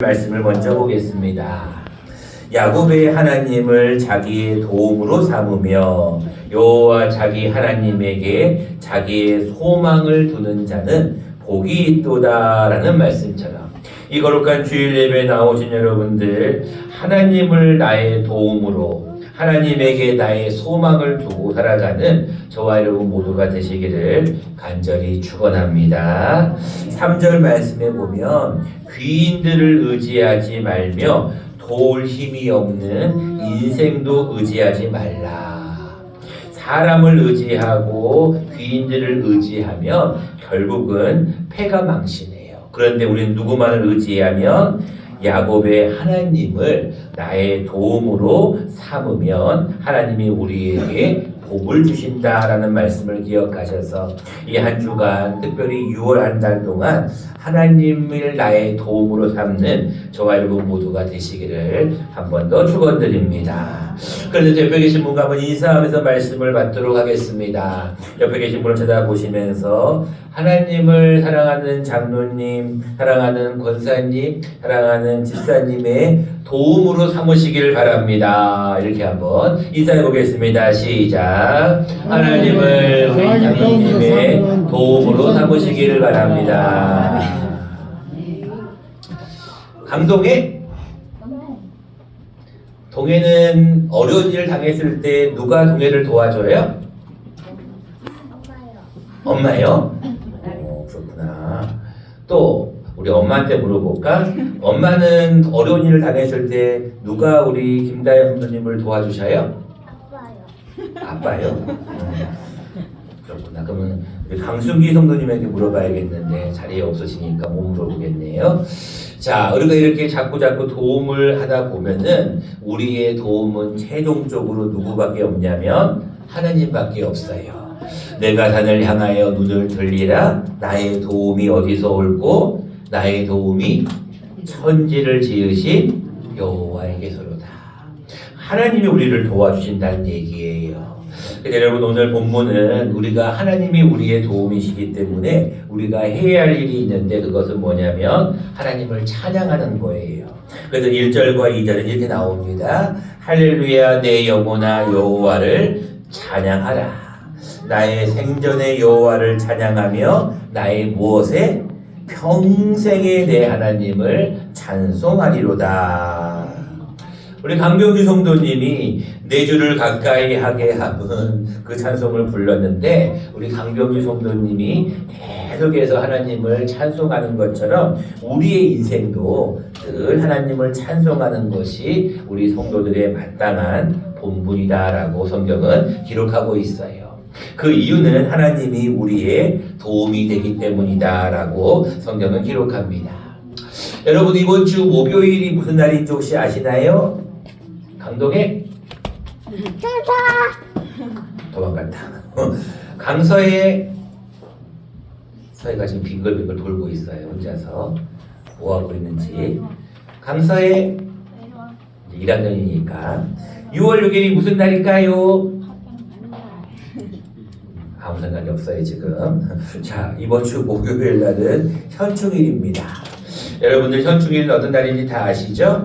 말씀을 먼저 보겠습니다. 야곱의 하나님을 자기의 도움으로 삼으며 여호와 자기 하나님에게 자기의 소망을 두는 자는 복이 있도다라는 말씀처럼 이 거룩한 주일 예배에 나오신 여러분들, 하나님을 나의 도움으로 하나님에게 나의 소망을 두고 살아가는 저와 여러분 모두가 되시기를 간절히 축원합니다. 3절 말씀에 보면 귀인들을 의지하지 말며 도울 힘이 없는 인생도 의지하지 말라. 사람을 의지하고 귀인들을 의지하면 결국은 패가 망신해요. 그런데 우리는 누구만을 의지하면 야곱의 하나님을 나의 도움으로 삼으면 하나님이 우리에게 복을 주신다라는 말씀을 기억하셔서 이 한 주간, 특별히 6월 한 달 동안 하나님을 나의 도움으로 삼는 저와 여러분 모두가 되시기를 한 번 더 축원드립니다. 그런데 옆에 계신 분과 한번 인사하면서 말씀을 받도록 하겠습니다. 옆에 계신 분을 쳐다보시면서 하나님을 사랑하는 장로님, 사랑하는 권사님, 사랑하는 집사님의 도움으로 삼으시기를 바랍니다. 이렇게 한번 인사해 보겠습니다. 시작. 하나님을 우리 장로님의 도움으로 삼으시기를 바랍니다. 강동에 동해는 어려운 일을 당했을 때 누가 동해를 도와줘요? 엄마요? 그렇구나. 또 우리 엄마한테 물어볼까? 엄마는 어려운 일을 당했을 때 누가 우리 김다현 선생님을 도와주셔요? 아빠요? 그렇구나. 그러면 우리 강순기 성도님에게 물어봐야겠는데 자리에 없으시니까 못 물어보겠네요. 자, 우리가 이렇게 자꾸 도움을 하다 보면은 우리의 도움은 최종적으로 누구밖에 없냐면 하나님밖에 없어요. 내가 산을 향하여 눈을 들리라. 나의 도움이 어디서 올고 나의 도움이 천지를 지으신 여호와에게서로다. 하나님이 우리를 도와주신다는 얘기예요. 여러분, 오늘 본문은 우리가 하나님이 우리의 도움이시기 때문에 우리가 해야 할 일이 있는데 그것은 뭐냐면 하나님을 찬양하는 거예요. 그래서 1절과 2절은 이렇게 나옵니다. 할렐루야, 내 영혼아 여호와를 찬양하라. 나의 생전의 여호와를 찬양하며 나의 무엇에 평생에 내 하나님을 찬송하리로다. 우리 강병규 성도님이 내 주를 가까이 하게 함은 그 찬송을 불렀는데, 우리 강병규 성도님이 계속해서 하나님을 찬송하는 것처럼 우리의 인생도 늘 하나님을 찬송하는 것이 우리 성도들의 마땅한 본분이다라고 성경은 기록하고 있어요. 그 이유는 하나님이 우리의 도움이 되기 때문이다라고 성경은 기록합니다. 여러분, 이번 주 목요일이 무슨 날인지 혹시 아시나요? 강동에? 도망갔다. 강서에 서해가 지금 빙글빙글 돌고 있어요. 혼자서 뭐하고 있는지. 강서에 1학년이니까 6월 6일이 무슨 날일까요? 아무 생각이 없어요 지금. 자, 이번 주 목요일 날은 현충일입니다. 여러분들 현충일은 어떤 날인지 다 아시죠?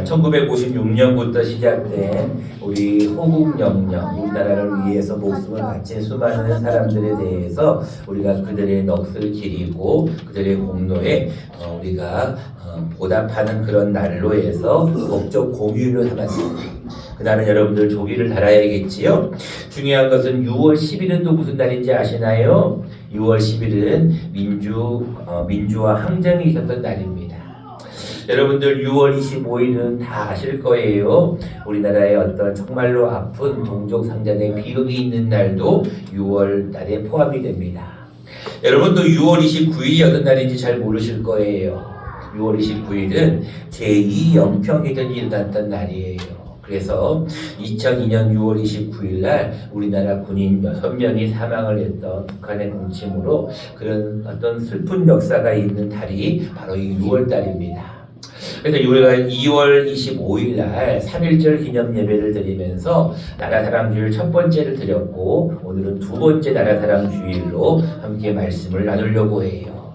1956년부터 시작된 우리 호국영령, 우리나라를 위해서 목숨을 바친 수많은 사람들에 대해서 우리가 그들의 넋을 기리고 그들의 공로에 우리가 보답하는 그런 날로 해서 법적 공휴일로 삼았습니다. 그날은 여러분들 조기를 달아야겠지요. 중요한 것은 6월 10일은 또 무슨 날인지 아시나요? 6월 10일은 민주화 항쟁이 있었던 날입니다. 여러분들 6월 25일은 다 아실 거예요. 우리나라의 어떤 정말로 아픈 동족 상잔의 비극이 있는 날도 6월 달에 포함이 됩니다. 여러분도 6월 29일이 어떤 날인지 잘 모르실 거예요. 6월 29일은 제2 연평해전이 일어났던 날이에요. 그래서 2002년 6월 29일 날 우리나라 군인 6명이 사망을 했던 북한의 공침으로 그런 어떤 슬픈 역사가 있는 달이 바로 이 6월 달입니다. 그래서 우리가 2월 25일 날 3.1절 기념 예배를 드리면서 나라사랑주일 첫 번째를 드렸고, 오늘은 두 번째 나라사랑주일로 함께 말씀을 나누려고 해요.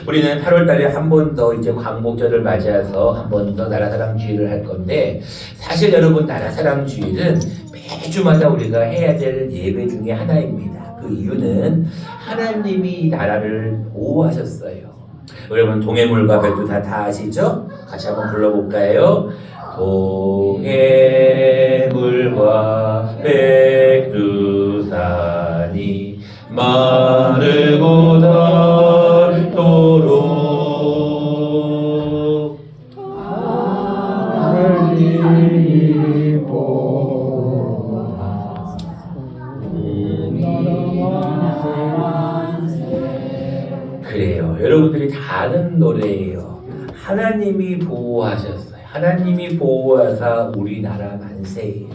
우리는 8월 달에 한 번 더 이제 광복절을 맞이해서 한 번 더 나라사랑주의를 할 건데, 사실 여러분 나라사랑주의는 매주마다 우리가 해야 될 예배 중에 하나입니다. 그 이유는 하나님이 이 나라를 보호하셨어요. 여러분 동해물과 백두산 다 아시죠? 같이 한번 불러볼까요? 동해물과 백두산이 마르고 닳도록 하나님이 보호하사 그래요. 여러분들이 다 아는 노래예요. 하나님이 보호하셨어요. 하나님이 보호하사 우리나라 만세예요.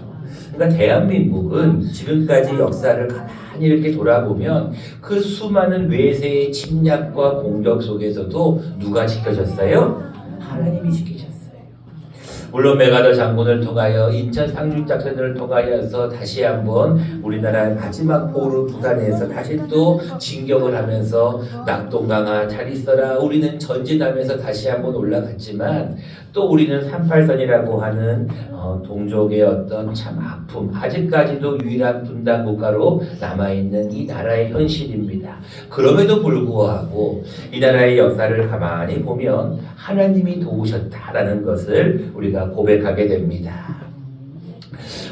그러니까 대한민국은 지금까지 역사를 가만히 이렇게 돌아보면 그 수많은 외세의 침략과 공격 속에서도 누가 지켜줬어요? 하나님이 지키셨어요. 물론 메가더 장군을 통하여 인천 상륙작전을 통하여서 다시 한번 우리나라의 마지막 포로 부산에서 다시 또 진격을 하면서 낙동강아 잘 있어라 우리는 전진하면서 다시 한번 올라갔지만, 또 우리는 38선이라고 하는 동족의 어떤 참 아픔, 아직까지도 유일한 분단 국가로 남아있는 이 나라의 현실입니다. 그럼에도 불구하고 이 나라의 역사를 가만히 보면 하나님이 도우셨다라는 것을 우리가 고백하게 됩니다.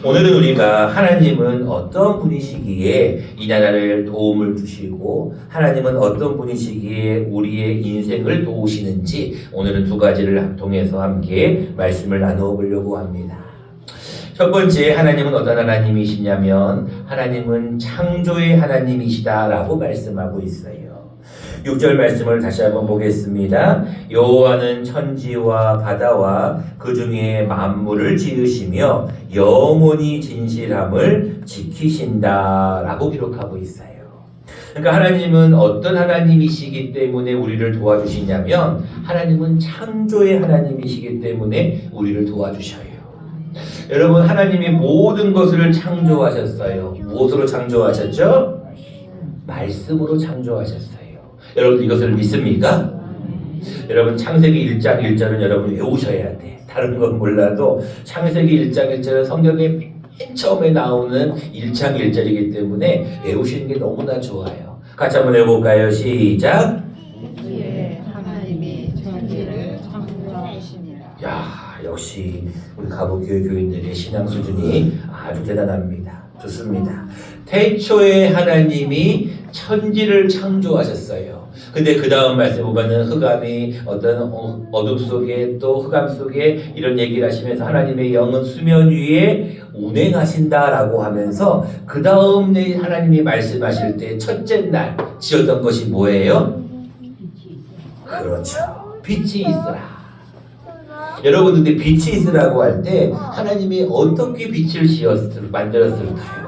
오늘은 우리가 하나님은 어떤 분이시기에 이 나라를 도움을 주시고 하나님은 어떤 분이시기에 우리의 인생을 도우시는지 오늘은 두 가지를 합통해서 함께 말씀을 나누어 보려고 합니다. 첫 번째, 하나님은 어떤 하나님이시냐면 하나님은 창조의 하나님이시다라고 말씀하고 있어요. 6절 말씀을 다시 한번 보겠습니다. 여호와는 천지와 바다와 그 중에 만물을 지으시며 영원히 진실함을 지키신다라고 기록하고 있어요. 그러니까 하나님은 어떤 하나님이시기 때문에 우리를 도와주시냐면 하나님은 창조의 하나님이시기 때문에 우리를 도와주셔요. 여러분, 하나님이 모든 것을 창조하셨어요. 무엇으로 창조하셨죠? 말씀으로 창조하셨어요. 여러분 이것을 믿습니까? 여러분 창세기 1장 1절은 여러분 외우셔야 돼. 다른 건 몰라도 창세기 1장 1절은 성경에 맨 처음에 나오는 1장 1절이기 때문에 외우시는 게 너무나 좋아요. 같이 한번 해볼까요? 시작. 이에 하나님이 천지를 창조하시니라. 야, 역시 우리 가부교회 교인들의 신앙 수준이 아주 대단합니다. 좋습니다. 태초에 하나님이 천지를 창조하셨어요. 근데 그 다음 말씀 보면은 흑암이 어떤 어둠 속에 또 흑암 속에 이런 얘기를 하시면서 하나님의 영은 수면 위에 운행하신다라고 하면서 그 다음 날 하나님이 말씀하실 때 첫째 날 지었던 것이 뭐예요? 그렇죠. 빛이 있으라. 여러분 근데 빛이 있으라고 할 때 하나님이 어떻게 빛을 만들었을까요?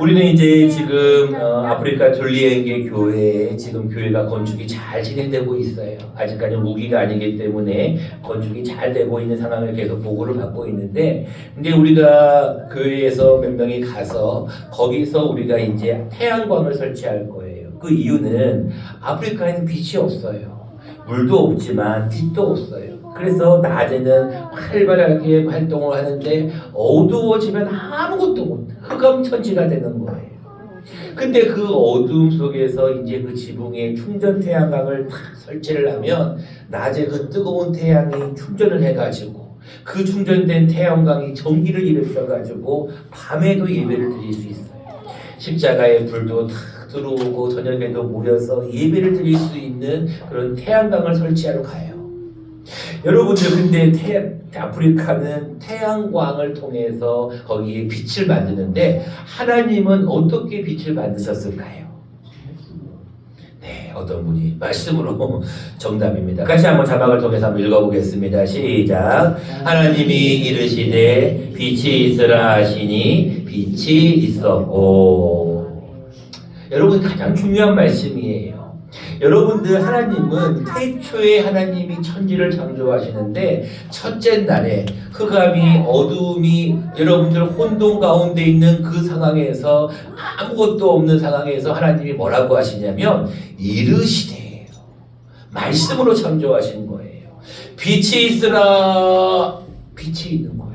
우리는 이제 지금 아프리카 둘리엥게 교회에 지금 교회가 건축이 잘 진행되고 있어요. 아직까지는 무기가 아니기 때문에 건축이 잘 되고 있는 상황을 계속 보고를 받고 있는데, 근데 우리가 교회에서 몇 명이 가서 거기서 우리가 이제 태양광을 설치할 거예요. 그 이유는 아프리카에는 빛이 없어요. 물도 없지만 빛도 없어요. 그래서 낮에는 활발하게 활동을 하는데 어두워지면 아무것도 못해. 흑암천지가 되는 거예요. 근데 그 어두움 속에서 이제 그 지붕에 충전 태양광을 탁 설치를 하면 낮에 그 뜨거운 태양이 충전을 해가지고 그 충전된 태양광이 전기를 일으켜가지고 밤에도 예배를 드릴 수 있어요. 십자가의 불도 탁 들어오고 저녁에도 모여서 예배를 드릴 수 있는 그런 태양광을 설치하러 가요. 여러분들 근데 아프리카는 태양광을 통해서 거기에 빛을 만드는데 하나님은 어떻게 빛을 만드셨을까요? 네, 어떤 분이 말씀으로 정답입니다. 같이 한번 자막을 통해서 한번 읽어보겠습니다. 시작. 하나님이 이르시되 빛이 있으라 하시니 빛이 있었고. 여러분 가장 중요한 말씀이에요. 여러분들 하나님은 태초에 하나님이 천지를 창조하시는데 첫째 날에 흑암이 어두움이 여러분들 혼돈 가운데 있는 그 상황에서 아무것도 없는 상황에서 하나님이 뭐라고 하시냐면 이르시되 말씀으로 창조하신 거예요. 빛이 있으라 빛이 있는 거예요.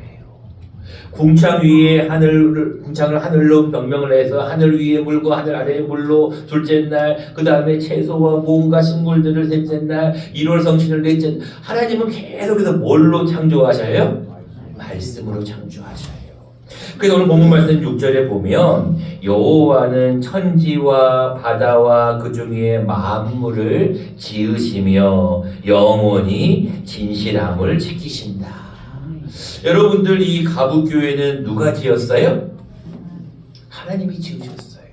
궁창 위에 궁창을 하늘로 명명을 해서 하늘 위에 물과 하늘 아래의 물로 둘째 날, 그 다음에 채소와 모음과 식물들을 셋째 날, 1월 성신을 넷째 날. 하나님은 계속해서 뭘로 창조하셔요? 말씀으로 창조하셔요. 그래서 오늘 본문 말씀 6절에 보면 여호와는 천지와 바다와 그 중에 만물을 지으시며 영원히 진실함을 지키신다. 여러분들 이 가부교회는 누가 지었어요? 하나님이 지으셨어요.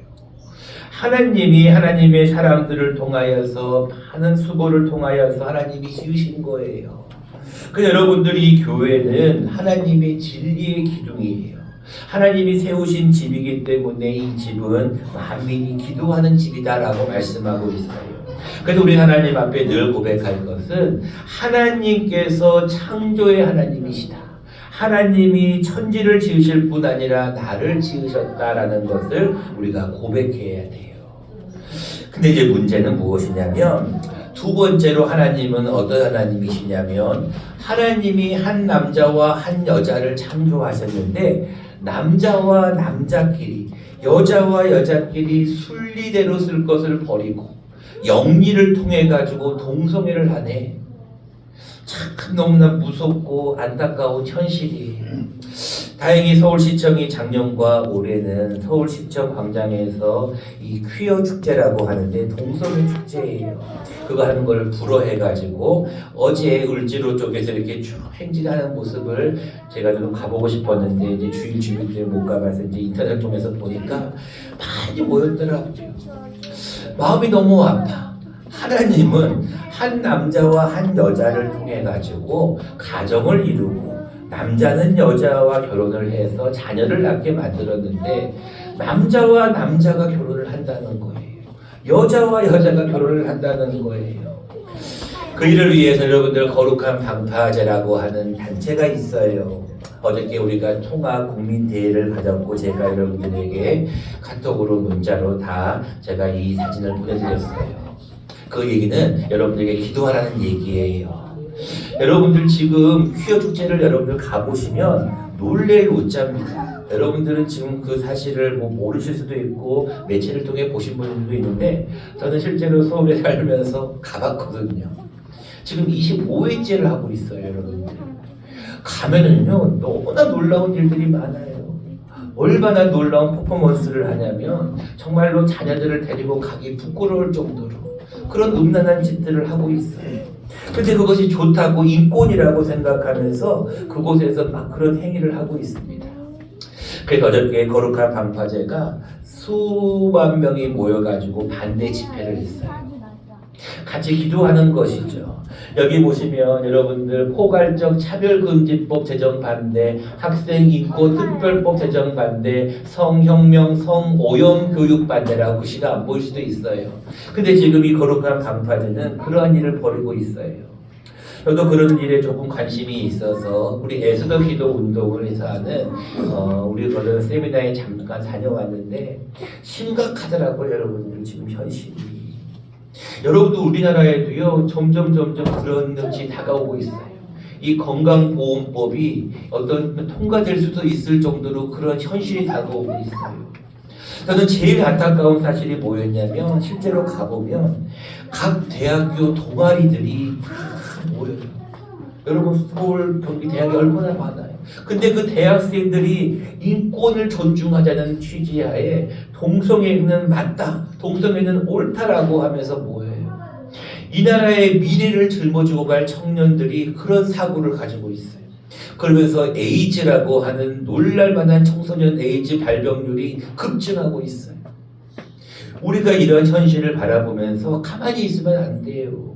하나님이 하나님의 사람들을 통하여서 많은 수고를 통하여서 하나님이 지으신 거예요. 그 여러분들 이 교회는 하나님의 진리의 기둥이에요. 하나님이 세우신 집이기 때문에 이 집은 만민이 기도하는 집이다라고 말씀하고 있어요. 그래서 우리 하나님 앞에 늘 고백할 것은 하나님께서 창조의 하나님이시다. 하나님이 천지를 지으실 뿐 아니라 나를 지으셨다라는 것을 우리가 고백해야 돼요. 근데 이제 문제는 무엇이냐면 두 번째로 하나님은 어떤 하나님이시냐면 하나님이 한 남자와 한 여자를 창조하셨는데 남자와 남자끼리 여자와 여자끼리 순리대로 쓸 것을 버리고 영리를 통해 가지고 동성애를 하네. 참 너무나 무섭고 안타까운 현실이에요. 다행히 서울시청이 작년과 올해는 서울시청 광장에서 이 퀴어 축제라고 하는데 동성애 축제예요. 그거 하는 걸 불허해가지고 어제 을지로 쪽에서 이렇게 쭉 행진하는 모습을 제가 좀 가보고 싶었는데 이제 주일 때문에 못 가봐서 이제 인터넷 통해서 보니까 많이 모였더라고요. 마음이 너무 아파. 하나님은 한 남자와 한 여자를 통해 가지고 가정을 이루고 남자는 여자와 결혼을 해서 자녀를 낳게 만들었는데 남자와 남자가 결혼을 한다는 거예요. 여자와 여자가 결혼을 한다는 거예요. 그 일을 위해서 여러분들 거룩한 방파제라고 하는 단체가 있어요. 어저께 우리가 통합 국민대회를 가졌고 제가 여러분들에게 카톡으로 문자로 다 제가 이 사진을 보내드렸어요. 그 얘기는 여러분들에게 기도하라는 얘기예요. 여러분들 지금 퀴어 축제를 여러분들 가보시면 놀랄 오자입니다. 여러분들은 지금 그 사실을 뭐 모르실 수도 있고 매체를 통해 보신 분들도 있는데 저는 실제로 서울에 살면서 가봤거든요. 지금 25회째를 하고 있어요, 여러분들. 가면은요 너무나 놀라운 일들이 많아요. 얼마나 놀라운 퍼포먼스를 하냐면 정말로 자녀들을 데리고 가기 부끄러울 정도로 그런 음란한 짓들을 하고 있어요. 근데 그것이 좋다고 인권이라고 생각하면서 그곳에서 막 그런 행위를 하고 있습니다. 그래서 어저께 거룩한 방파제가 수만 명이 모여가지고 반대 집회를 했어요. 같이 기도하는 것이죠. 여기 보시면 여러분들 포괄적 차별금지법 제정 반대, 학생인권 특별법 제정 반대, 성혁명, 성오염 교육 반대라고 글씨가 안 보일 수도 있어요. 근데 지금 이 거룩한 방파제는 그러한 일을 벌이고 있어요. 저도 그런 일에 조금 관심이 있어서 우리 에스더 기도 운동을 해서 하는 우리 그런 세미나에 잠깐 다녀왔는데 심각하더라고요, 여러분들 지금 현실이. 여러분도 우리나라에도요 점점 그런 것이 다가오고 있어요. 이 건강보험법이 어떤 통과될 수도 있을 정도로 그런 현실이 다가오고 있어요. 저는 제일 안타까운 사실이 뭐였냐면 실제로 가보면 각 대학교 동아리들이 다 모여요. 여러분 서울 경기 대학이 얼마나 많아요. 근데 그 대학생들이 인권을 존중하자는 취지하에 동성애는 맞다, 동성애는 옳다라고 하면서 뭐예요? 이 나라의 미래를 짊어지고 갈 청년들이 그런 사고를 가지고 있어요. 그러면서 에이즈라고 하는 놀랄만한 청소년 에이즈 발병률이 급증하고 있어요. 우리가 이런 현실을 바라보면서 가만히 있으면 안 돼요.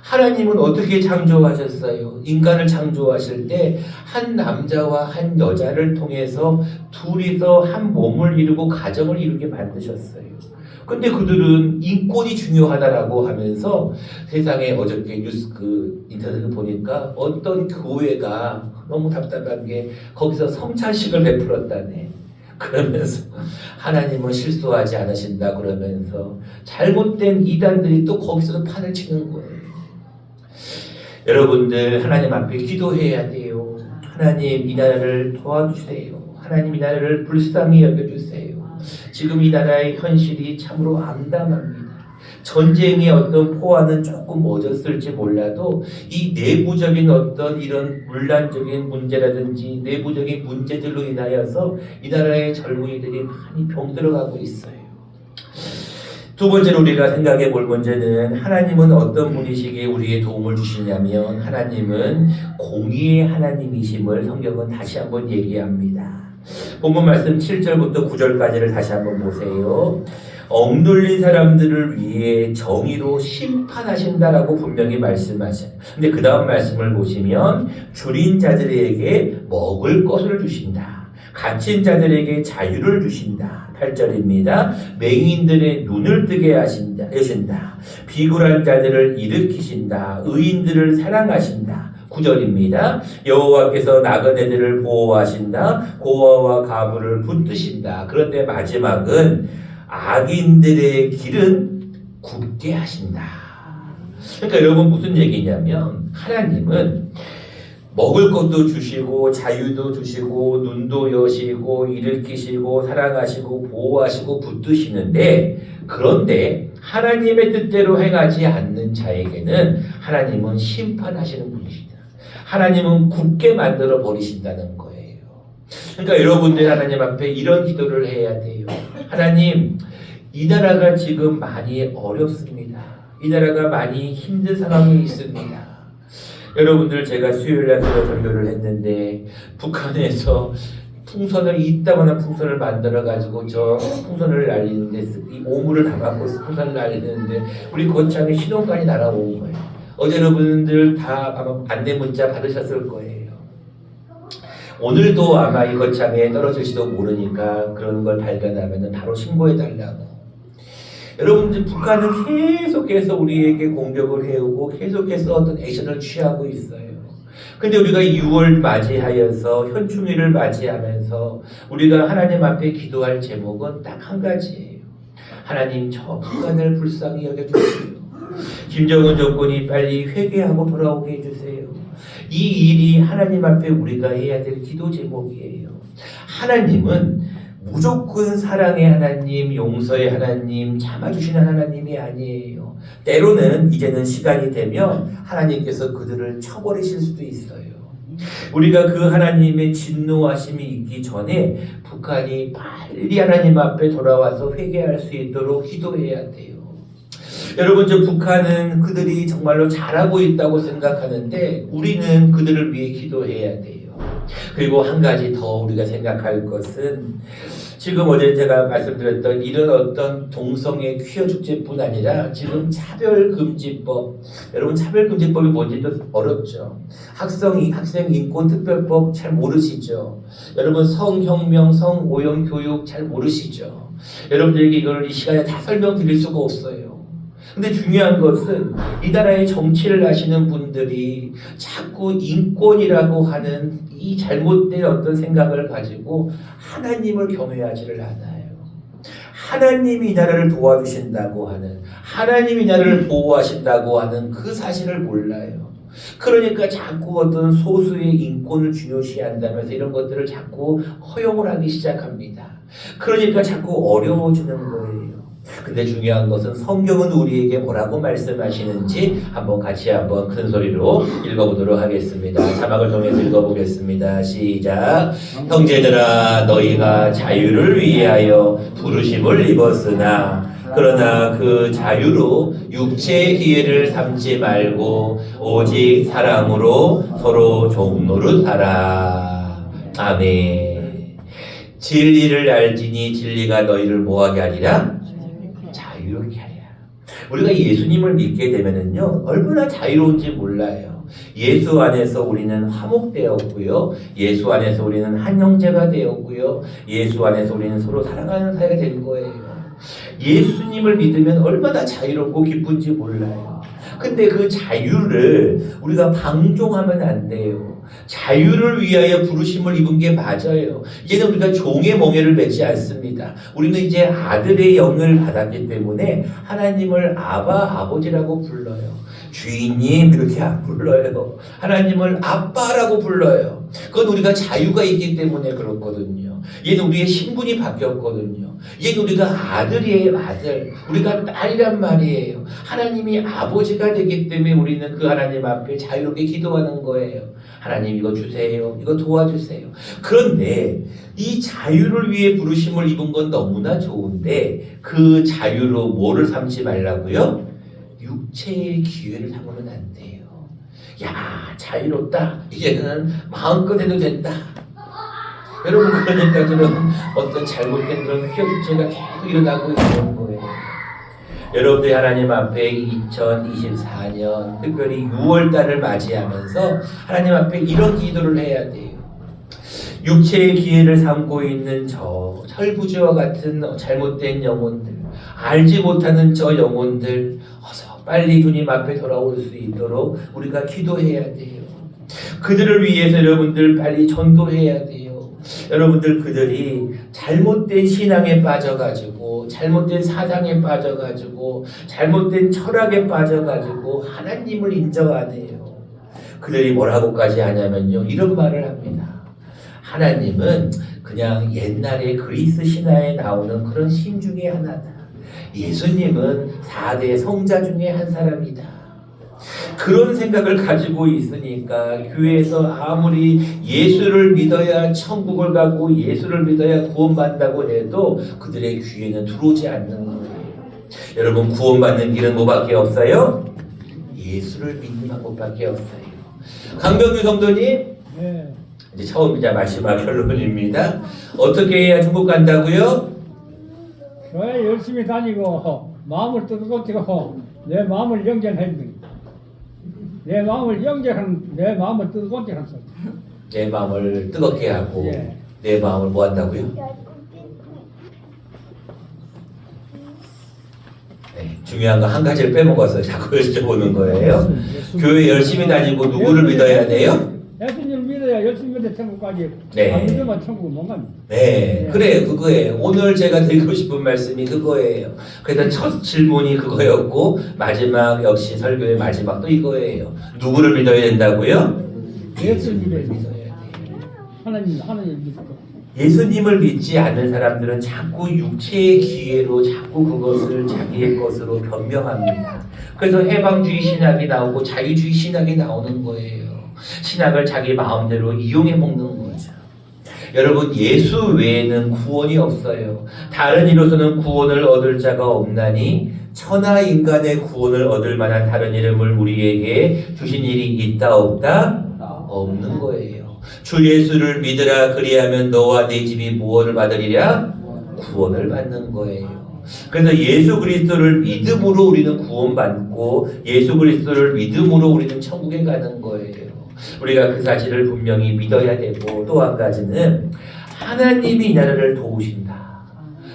하나님은 어떻게 창조하셨어요? 인간을 창조하실 때 한 남자와 한 여자를 통해서 둘이서 한 몸을 이루고 가정을 이루게 만드셨어요. 근데 그들은 인권이 중요하다라고 하면서 세상에 어저께 뉴스 인터넷을 보니까 어떤 교회가 너무 답답한 게 거기서 성찬식을 베풀었다네. 그러면서 하나님은 실수하지 않으신다 그러면서 잘못된 이단들이 또 거기서 판을 치는 거예요. 여러분들 하나님 앞에 기도해야 돼요. 하나님 이 나라를 도와주세요. 하나님 이 나라를 불쌍히 여겨주세요. 지금 이 나라의 현실이 참으로 암담합니다. 전쟁의 어떤 포화는 조금 멎었을지 몰라도 이 내부적인 어떤 이런 문란적인 문제라든지 내부적인 문제들로 인하여서 이 나라의 젊은이들이 많이 병들어가고 있어요. 두 번째로 우리가 생각해 볼 문제는 하나님은 어떤 분이시기에 우리에게 도움을 주시냐면 하나님은 공의의 하나님이심을 성경은 다시 한번 얘기합니다. 본문 말씀 7절부터 9절까지를 다시 한번 보세요. 억눌린 사람들을 위해 정의로 심판하신다라고 분명히 말씀하셔요. 근데 그 다음 말씀을 보시면 줄인 자들에게 먹을 것을 주신다. 갇힌 자들에게 자유를 주신다. 8절입니다. 맹인들의 눈을 뜨게 하신다. 비굴한 자들을 일으키신다. 의인들을 사랑하신다. 9절입니다. 여호와께서 나그네들을 보호하신다. 고아와 가부를 붙드신다. 그런데 마지막은 악인들의 길은 굽게 하신다. 그러니까 여러분 무슨 얘기냐면 하나님은 먹을 것도 주시고 자유도 주시고 눈도 여시고 일으키시고 사랑하시고 보호하시고 붙드시는데 그런데 하나님의 뜻대로 행하지 않는 자에게는 하나님은 심판하시는 분이시다. 하나님은 굳게 만들어 버리신다는 거예요. 그러니까 여러분들 하나님 앞에 이런 기도를 해야 돼요. 하나님, 이 나라가 지금 많이 어렵습니다. 이 나라가 많이 힘든 상황에 있습니다. 여러분들 제가 수요일날 기도 설교를 했는데 북한에서 풍선을 이따만한 풍선을 만들어 가지고 저 풍선을 날리는데 이 오물을 담아갖고 풍선을 날리는데 우리 거창에 신호관이 날아온 거예요. 어제 여러분들 다 아마 안내 문자 받으셨을 거예요. 오늘도 아마 이 거창에 떨어질지도 모르니까 그런 걸 발견하면 바로 신고해달라고. 여러분들 북한은 계속해서 우리에게 공격을 해오고 계속해서 어떤 액션을 취하고 있어요. 근데 우리가 6월 맞이하여서 현충일을 맞이하면서 우리가 하나님 앞에 기도할 제목은 딱 한 가지예요. 하나님 저 북한을 불쌍히 여겨주세요. 김정은 정권이 빨리 회개하고 돌아오게 해주세요. 이 일이 하나님 앞에 우리가 해야 될 기도 제목이에요. 하나님은 무조건 사랑의 하나님, 용서의 하나님, 참아주시는 하나님이 아니에요. 때로는 이제는 시간이 되면 하나님께서 그들을 쳐버리실 수도 있어요. 우리가 그 하나님의 진노하심이 있기 전에 북한이 빨리 하나님 앞에 돌아와서 회개할 수 있도록 기도해야 돼요. 여러분, 저 북한은 그들이 정말로 잘하고 있다고 생각하는데 우리는 그들을 위해 기도해야 돼요. 그리고 한 가지 더 우리가 생각할 것은 지금 어제 제가 말씀드렸던 이런 어떤 동성애 퀴어 축제뿐 아니라 지금 차별금지법, 여러분 차별금지법이 뭔지도 어렵죠. 학생 인권특별법 잘 모르시죠. 여러분 성혁명, 성오염 교육 잘 모르시죠. 여러분들에게 이걸 이 시간에 다 설명드릴 수가 없어요. 근데 중요한 것은 이 나라의 정치를 하시는 분들이 자꾸 인권이라고 하는 이 잘못된 어떤 생각을 가지고 하나님을 경외하지를 않아요. 하나님이 이 나라를 도와주신다고 하는, 하나님이 이 나라를 보호하신다고 하는 그 사실을 몰라요. 그러니까 자꾸 어떤 소수의 인권을 중요시한다면서 이런 것들을 자꾸 허용을 하기 시작합니다. 그러니까 자꾸 어려워지는 거예요. 근데 중요한 것은 성경은 우리에게 뭐라고 말씀하시는지 같이 큰 소리로 읽어보도록 하겠습니다. 자막을 통해서 읽어보겠습니다. 시작. 형제들아, 너희가 자유를 위하여 부르심을 입었으나 그러나 그 자유로 육체의 기회를 삼지 말고 오직 사랑으로 서로 종노릇하라. 아멘. 진리를 알지니 진리가 너희를 뭐하게 하리라? 자유롭게 하리라. 우리가 예수님을 믿게 되면은요, 얼마나 자유로운지 몰라요. 예수 안에서 우리는 화목되었고요. 예수 안에서 우리는 한 형제가 되었고요. 예수 안에서 우리는 서로 사랑하는 사이가 된 거예요. 예수님을 믿으면 얼마나 자유롭고 기쁜지 몰라요. 근데 그 자유를 우리가 방종하면 안 돼요. 자유를 위하여 부르심을 입은 게 맞아요. 이제는 우리가 종의 멍에를 맺지 않습니다. 우리는 이제 아들의 영을 받았기 때문에 하나님을 아바, 아버지라고 불러요. 주인님 이렇게 안 불러요. 하나님을 아빠라고 불러요. 그건 우리가 자유가 있기 때문에 그렇거든요. 얘는 우리의 신분이 바뀌었거든요. 얘는 우리가 아들이에요, 아들. 우리가 딸이란 말이에요. 하나님이 아버지가 되기 때문에 우리는 그 하나님 앞에 자유롭게 기도하는 거예요. 하나님 이거 주세요. 이거 도와주세요. 그런데 이 자유를 위해 부르심을 입은 건 너무나 좋은데 그 자유로 뭐를 삼지 말라고요? 육체의 기회를 삼으면 안 돼요. 야, 자유롭다. 이제는 마음껏 해도 된다. 여러분, 그러니까 지금 어떤 잘못된 그런 휘어주체가 계속 일어나고 있는 거예요. 여러분들이 하나님 앞에 2024년 특별히 6월달을 맞이하면서 하나님 앞에 이런 기도를 해야 돼요. 육체의 기회를 삼고 있는 저 철부지와 같은 잘못된 영혼들, 알지 못하는 저 영혼들 어서 빨리 주님 앞에 돌아올 수 있도록 우리가 기도해야 돼요. 그들을 위해서 여러분들 빨리 전도해야 돼요. 여러분들 그들이 잘못된 신앙에 빠져가지고 잘못된 사상에 빠져가지고 잘못된 철학에 빠져가지고 하나님을 인정 안 해요. 그들이 뭐라고까지 하냐면요, 이런 말을 합니다. 하나님은 그냥 옛날에 그리스 신화에 나오는 그런 신 중에 하나다. 예수님은 4대 성자 중에 한 사람이다. 그런 생각을 가지고 있으니까 교회에서 아무리 예수를 믿어야 천국을 가고 예수를 믿어야 구원받는다고 해도 그들의 귀에는 들어오지 않는 거예요. 여러분, 구원받는 길은 뭐밖에 없어요? 예수를 믿는 방법밖에 없어요. 강병규 성도님, 네. 이제 처음이자 마지막 결론입니다. 어떻게 해야 천국 간다고요? 교회 열심히 다니고 마음을 뜨겁고 내 마음을 영전해야 돼. 내 마음을 뜨겁게 한 소리. 내 마음을 뜨겁게 하고 예. 내 마음을 뭐 한다고요? 네, 중요한 거 한 가지를 빼먹어서 자꾸 여쭤보는 거예요. 교회 열심히 다니고 누구를 믿어야 돼요? 예수님을 믿어야 열심히 믿어 천국까지. 네. 안 믿으면 천국 못 갑니다. 네, 예. 그래요. 그거예요. 오늘 제가 드리고 싶은 말씀이 그거예요. 그래서 첫 질문이 그거였고 마지막 역시 설교의 마지막도 이거예요. 누구를 믿어야 된다고요? 예수를 믿어야 돼요. 믿어야 돼요. 하나님을 믿고. 예수님을 믿지 않는 사람들은 자꾸 육체의 기회로 자꾸 그것을 자기의 것으로 변명합니다. 그래서 해방주의 신학이 나오고 자유주의 신학이 나오는 거예요. 신학을 자기 마음대로 이용해 먹는 거죠. 여러분, 예수 외에는 구원이 없어요. 다른 이로서는 구원을 얻을 자가 없나니 천하 인간의 구원을 얻을 만한 다른 이름을 우리에게 주신 일이 있다 없다? 없는 거예요. 주 예수를 믿으라, 그리하면 너와 네 집이 무엇을 받으리랴? 구원을 받는 거예요. 그래서 예수 그리스도를 믿음으로 우리는 구원받고 예수 그리스도를 믿음으로 우리는 천국에 가는 거예요. 우리가 그 사실을 분명히 믿어야 되고, 또 한 가지는 하나님이 이 나라를 도우신다.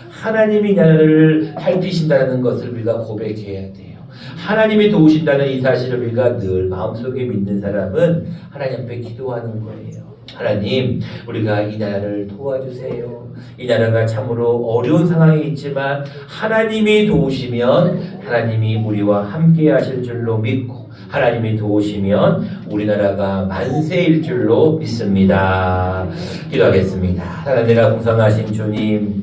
하나님이 이 나라를 살피신다는 것을 우리가 고백해야 돼요. 하나님이 도우신다는 이 사실을 우리가 늘 마음속에 믿는 사람은 하나님 앞에 기도하는 거예요. 하나님, 우리가 이 나라를 도와주세요. 이 나라가 참으로 어려운 상황에 있지만 하나님이 도우시면 하나님이 우리와 함께 하실 줄로 믿고, 하나님이 도우시면 우리나라가 만세일 줄로 믿습니다. 기도하겠습니다. 하나님이라 공성하신 주님,